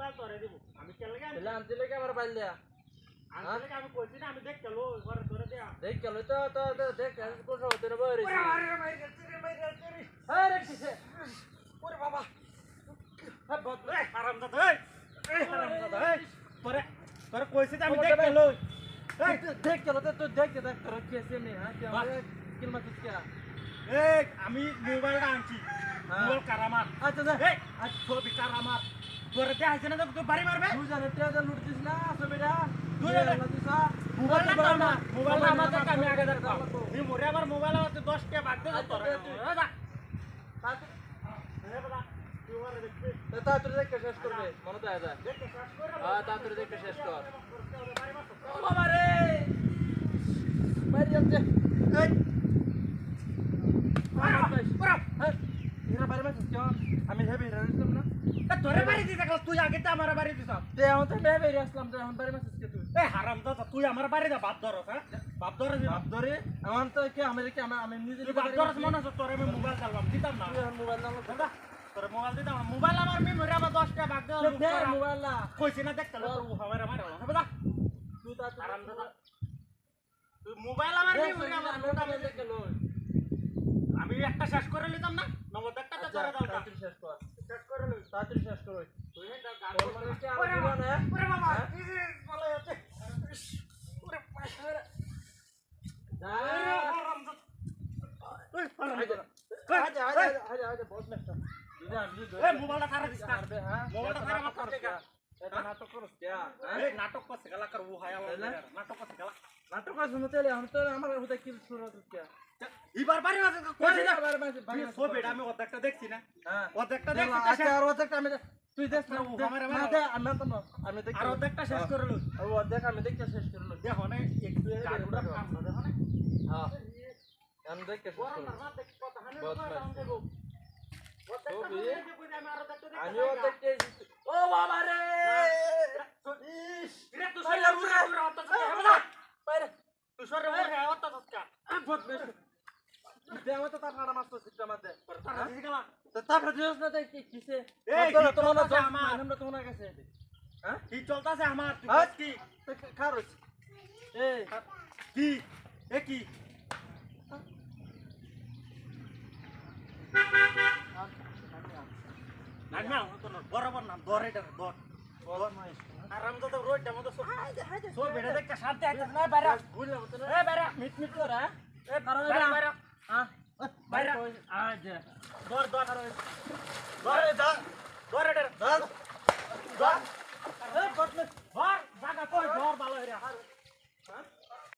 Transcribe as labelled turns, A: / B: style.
A: Mobile তোরে দিব আমি কেলে
B: তাহলে আনতে লাগে আমার বাইলিয়া
A: আনলে আমি কইছি না আমি দেখ কেলো ঘরে তোরে দেয়া
B: দেখ গেল তো দেখ কোন সময় তোর বই রইছে
A: আরে মাইরে
B: আরে কিসে
A: ওরে বাবা
B: হ্যাঁ বহুত
A: হারামজাদা এই হারামজাদা এই তোরে তোরে কইছি আমি দেখ কেলো
B: দেখ গেল তো দেখ তোর কেসে নে হ্যাঁ কি আমারে কিল মাতুস কে
A: এই আমি মোবাইলটা আনছি মোবাইল কারামার
B: আচ্ছা যা
A: এই আজ ছবি কারামার তোরে দেখাইছে না তো বাড়ি মারবে
B: তুই জানে তে লুট দিস না সবেটা
A: তুই
B: দিসা
A: মোবাইল না না মোবাইল আমাদের কামে আগে দরকার এই মোরে আমার মোবাইল আছে 10 টা বাদ দে তোরে যা
B: তাড়াতাড়ি দেখে শেষ করবে মনে তো আয় হ্যাঁ তাড়াতাড়ি দেখে শেষ কর বাবা রে মারি যাচ্ছে এই আমি হেবি রাখলাম না
A: তোরে বাড়ি দিতে গেল তুই আগে তো আমার বাড়ি দিছ
B: তে এখন তো মেয়ে বেরিয়ে আসলাম তো এখন বাড়ি মাসিস কে তুই
A: এই হারামজাদা তুই আমার বাড়ি দা বাপ ধরস হ্যাঁ বাপ ধরে
B: বাপ ধরে আমার তো কি আমি নিজে
A: তুই বাপ ধরস মনে আছে তোরে আমি মোবাইল চালাম দিতাম না
B: মোবাইল নাম
A: দাদা তোরে মোবাইল দিতাম না মোবাইল আমার মেমোরি আমার 10 টা বাদ দে
B: মোবাইল না
A: কইছি না দেখ তাহলে তোর আমার আমার হবে না
B: তুই তা
A: হারামজাদা তুই মোবাইল আমার মেমোরি আমার
B: নোটা মেলে গেল
A: আমি একটা শেষ করে নিতাম না নগদ একটা তো তোরে দাও
B: তাড়াতাড়ি শেষ কর
A: শেষ করে লই
B: তাড়াতাড়ি শেষ কর
A: তুই না গান
B: ওরে
A: বাবা কি বলে আছে ওরে পাশে মোবাইলটা খারাপ দিস মোবাইলটা খারাপ করছে
B: নাটক করছ
A: নাটক করছে গেলা কর ও হায়া নাটক করছে গেলা
B: নাটক করছ না তাহলে আমি তো আমার হুদা কি শুনো তো কে
A: এবার বাড়ি মাঝে কইছি না সো বেটা আমি অর্ধেকটা দেখছি না
B: হ্যাঁ
A: অর্ধেকটা দেখছি
B: আচ্ছা আর অর্ধেকটা আমি তুই দেখ না আমি তো আমি দেখ
A: আর অর্ধেকটা শেষ করে লই
B: আর অর্ধেক আমি দেখতে শেষ করে লই
A: দেখো না একটু গাড়ুটা কাম না দেখো না
B: হ্যাঁ আমি দেখতে শেষ করে আমি অর্ধেকটা ও বাবা রে
A: রে তুই সরে বাইরে তুই সরে ওরে অত তৎকা
B: বহুত বেশি দেও তো তার মাছ তো সিস্টেম আছে
A: তারা দিছি গেলা
B: তো তারপরে দিস না তাই কিসে
A: এই
B: তোমার
A: চলতাছে আমার
B: আমরা তোমার কাছে হ্যাঁ
A: কি চলতাছে আমার তুই
B: হ্যাঁ?
A: কি
B: খারুস এই
A: কি এ কি না তো বরাবর নাম দরেটা দর আরাম তো রোড মতো সো বেড়ে দেখতে শান্তি আইতাছ না বাইরে
B: বুঝলাম তো
A: এ বাইরে
B: মিট মিট করে
A: এ বাইরে বাইরে
B: হ্যাঁ
A: বাইরে
B: আজ
A: দর দর দর দর দর দর দর
B: এই বটলে